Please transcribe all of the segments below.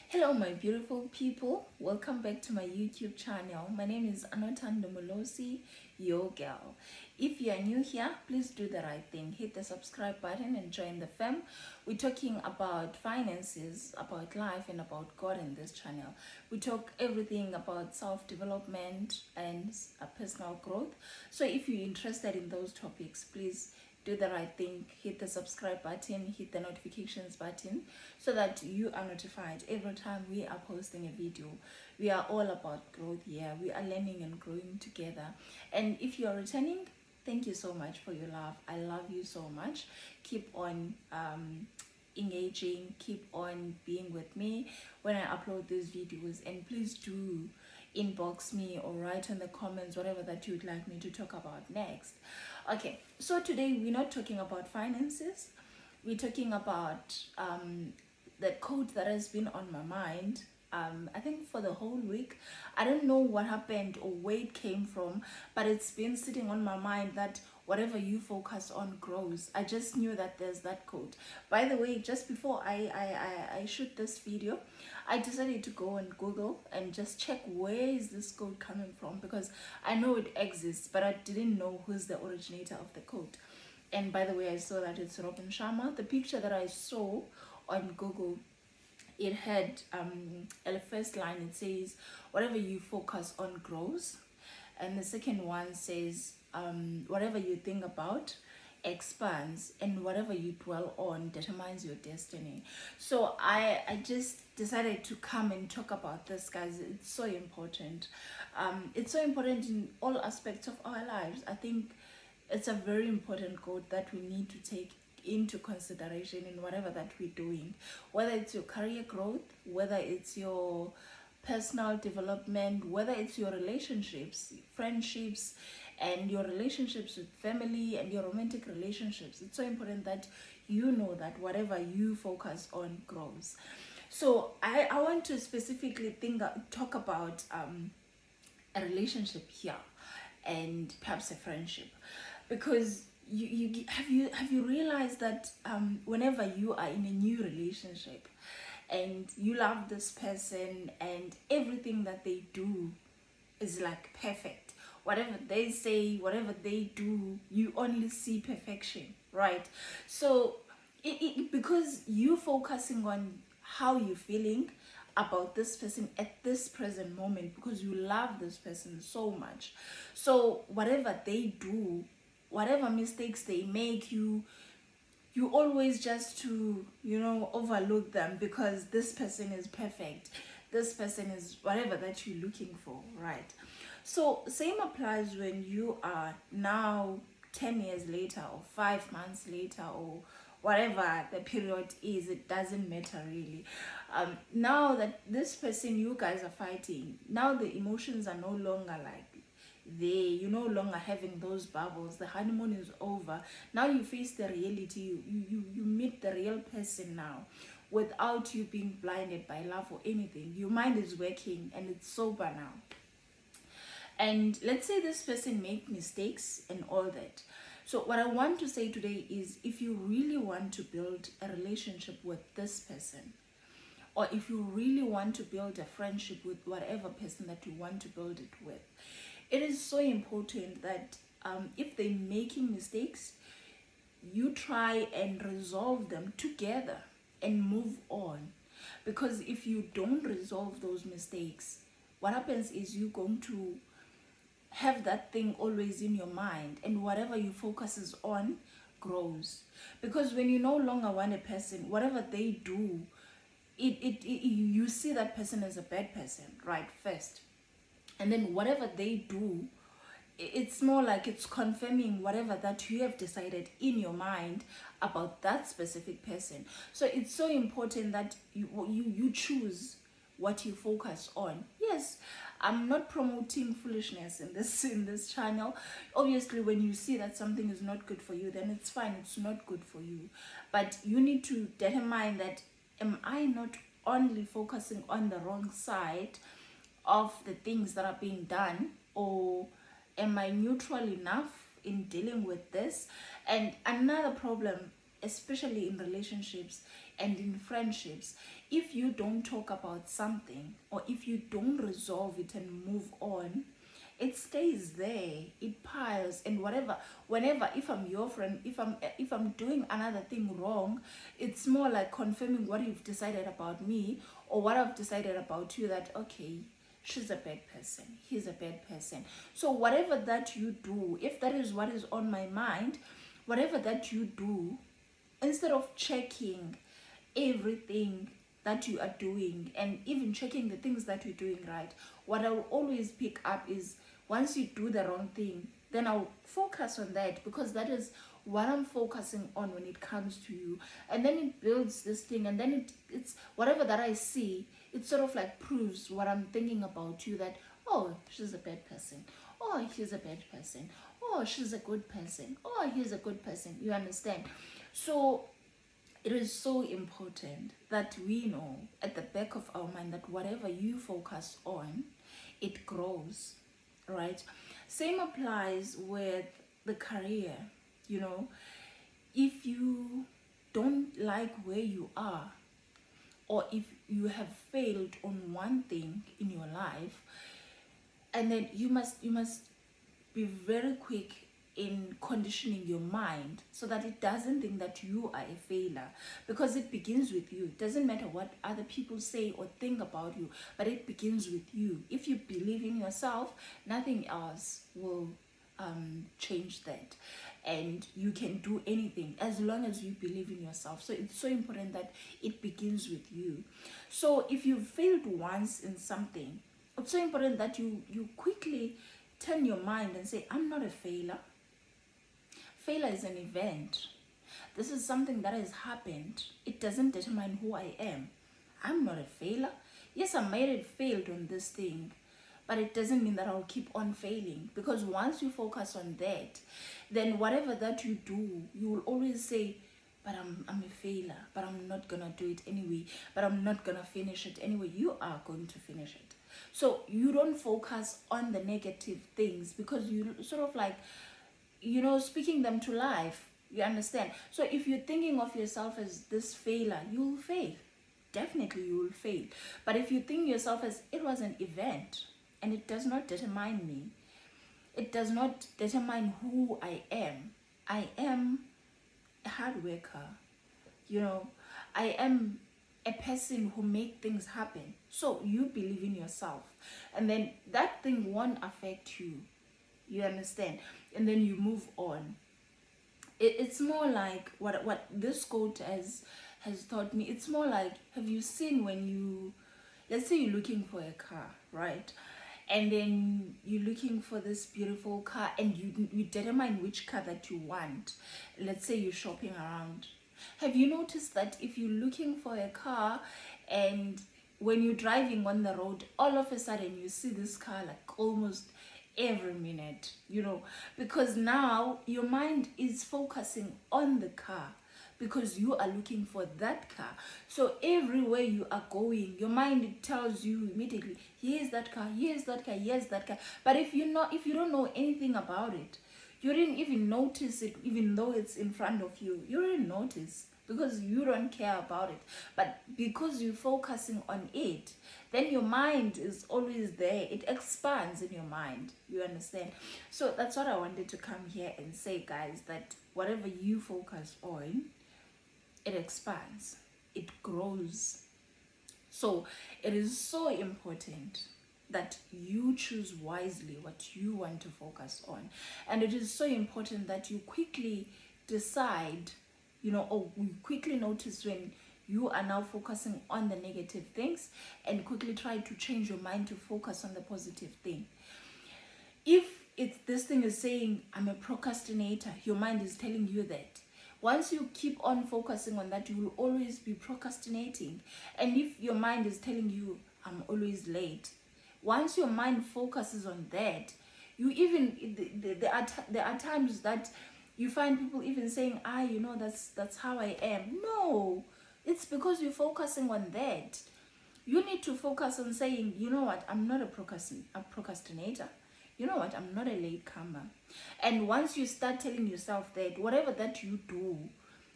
Hello, my beautiful people. Welcome back to my YouTube channel. My name is Anotando Molosi, your girl. If you are new here, please do the right thing. Hit the subscribe button and join the fam. We're talking about finances, about life, and about God in this channel. We talk everything about self-development and personal growth. So if you're interested in those topics, please do the right thing. Hit the subscribe button, hit the notifications button so that you are notified every time we are posting a video. We are all about growth here. We are learning and growing together. And if you are returning, thank you so much for your love. I love you so much. Keep on engaging, keep on being with me when I upload these videos, and please do inbox me or write in the comments whatever that you'd like me to talk about next. Okay, so today we're not talking about finances. We're talking about the quote that has been on my mind. I think for the whole week. I don't know what happened or where it came from, but it's been sitting on my mind that whatever you focus on grows. I just knew that there's that quote. By the way, just before I shoot this video, I decided to go and Google and just check where is this quote coming from, because I know it exists, but I didn't know who's the originator of the quote. And by the way, I saw that it's Robin Sharma. The picture that I saw on Google, it had the first line, it says whatever you focus on grows, and the second one says whatever you think about expands, and whatever you dwell on determines your destiny. So I just decided to come and talk about this, guys. It's so important. It's so important in all aspects of our lives. I think it's a very important quote that we need to take into consideration in whatever that we're doing, whether it's your career growth, whether it's your personal development, whether it's your relationships, friendships, and your relationships with family and your romantic relationships. It's so important that you know that whatever you focus on grows. So I want to specifically talk about a relationship here, and perhaps a friendship, because have you realized that whenever you are in a new relationship and you love this person and everything that they do is like perfect, whatever they say, whatever they do, you only see perfection, right? So because you focusing on how you're feeling about this person at this present moment, because you love this person so much, so whatever they do, whatever mistakes they make, you always just to overlook them, because this person is perfect, this person is whatever that you're looking for, right? So same applies when you are now 10 years later or 5 months later or whatever the period is. It doesn't matter really. Now that this person, you guys are fighting, now the emotions are no longer like you're no longer having those bubbles. The honeymoon is over. Now you face the reality. You meet the real person now, without you being blinded by love or anything. Your mind is working and it's sober now. And let's say this person made mistakes and all that. So what I want to say today is, if you really want to build a relationship with this person, or if you really want to build a friendship with whatever person that you want to build it with, it is so important that if they're making mistakes, you try and resolve them together and move on. Because if you don't resolve those mistakes, what happens is you're going to have that thing always in your mind, and whatever you focuses on grows. Because when you no longer want a person, whatever they do, you see that person as a bad person, right, first, and then whatever they do, it's more like it's confirming whatever that you have decided in your mind about that specific person. So it's so important that you choose what you focus on. Yes, I'm not promoting foolishness in this channel. Obviously, when you see that something is not good for you, then it's fine, it's not good for you. But you need to determine that, am I not only focusing on the wrong side of the things that are being done, or am I neutral enough in dealing with this? And another problem, especially in relationships and in friendships, if you don't talk about something, or if you don't resolve it and move on, it stays there, it piles. And whenever, if I'm your friend, if I'm doing another thing wrong, it's more like confirming what you've decided about me, or what I've decided about you, that okay, she's a bad person, he's a bad person. So whatever that you do, if that is what is on my mind, whatever that you do, instead of checking everything that you are doing, and even checking the things that you're doing right, what I'll always pick up is, once you do the wrong thing, then I'll focus on that, because that is what I'm focusing on when it comes to you. And then it builds this thing, and then it's whatever that I see, it sort of like proves what I'm thinking about you, that oh, she's a bad person, oh, he's a bad person, oh, she's a good person, oh, he's a good person. You understand? So it is so important that we know at the back of our mind that whatever you focus on, it grows, right? Same applies with the career. You know, if you don't like where you are, or if you have failed on one thing in your life, and then you must be very quick in conditioning your mind so that it doesn't think that you are a failure, because it begins with you. It doesn't matter what other people say or think about you, but it begins with you. If you believe in yourself, nothing else will change that, and you can do anything as long as you believe in yourself. So it's so important that it begins with you. So if you failed once in something, it's so important that you quickly turn your mind and say, I'm not a failure. Failure is an event. This is something that has happened. It doesn't determine who I am. I'm not a failure. Yes, I might have failed on this thing, but it doesn't mean that I'll keep on failing, because once you focus on that, then whatever that you do, you will always say, but I'm a failure, but I'm not gonna do it anyway, but I'm not gonna finish it anyway. You are going to finish it. So you don't focus on the negative things, because you sort of like, you know, speaking them to life. You understand? So if you're thinking of yourself as this failure, you'll fail. Definitely you will fail. But if you think yourself as, it was an event and it does not determine me, it does not determine who I am. I am a hard worker. You know, I am a person who make things happen. So you believe in yourself, and then that thing won't affect you. You understand? And then you move on. It's more like what this quote has taught me. It's more like, have you seen when you, let's say you're looking for a car, right? And then you're looking for this beautiful car, and you determine which car that you want. Let's say you're shopping around. Have you noticed that if you're looking for a car, and when you're driving on the road, all of a sudden you see this car like almost every minute, you know, because now your mind is focusing on the car, because you are looking for that car. So everywhere you are going, your mind tells you immediately, here's that car, here's that car, here's that car. But if you don't know anything about it, you didn't even notice it, even though it's in front of you. You didn't notice, because you don't care about it. But because you're focusing on it, then your mind is always there. It expands in your mind. You understand? So that's what I wanted to come here and say, guys, that whatever you focus on, it expands, it grows. So it is so important that you choose wisely what you want to focus on. And it is so important that you quickly decide, you know, or we quickly notice when you are now focusing on the negative things, and quickly try to change your mind to focus on the positive thing. If this thing is saying, I'm a procrastinator, your mind is telling you that. Once you keep on focusing on that, you will always be procrastinating. And if your mind is telling you, I'm always late, once your mind focuses on that, you even, there are times that you find people even saying, you know, that's how I am. No, it's because you're focusing on that. You need to focus on saying, you know what, I'm not a procrastinator. You know what, I'm not a late comer. And once you start telling yourself that, whatever that you do,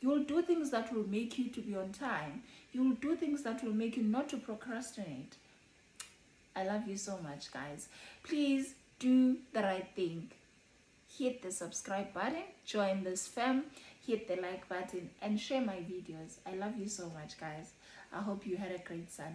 you'll do things that will make you to be on time. You'll do things that will make you not to procrastinate. I love you so much, guys. Please do the right thing. Hit the subscribe button, join this fam, hit the like button, and share my videos. I love you so much, guys. I hope you had a great Sunday.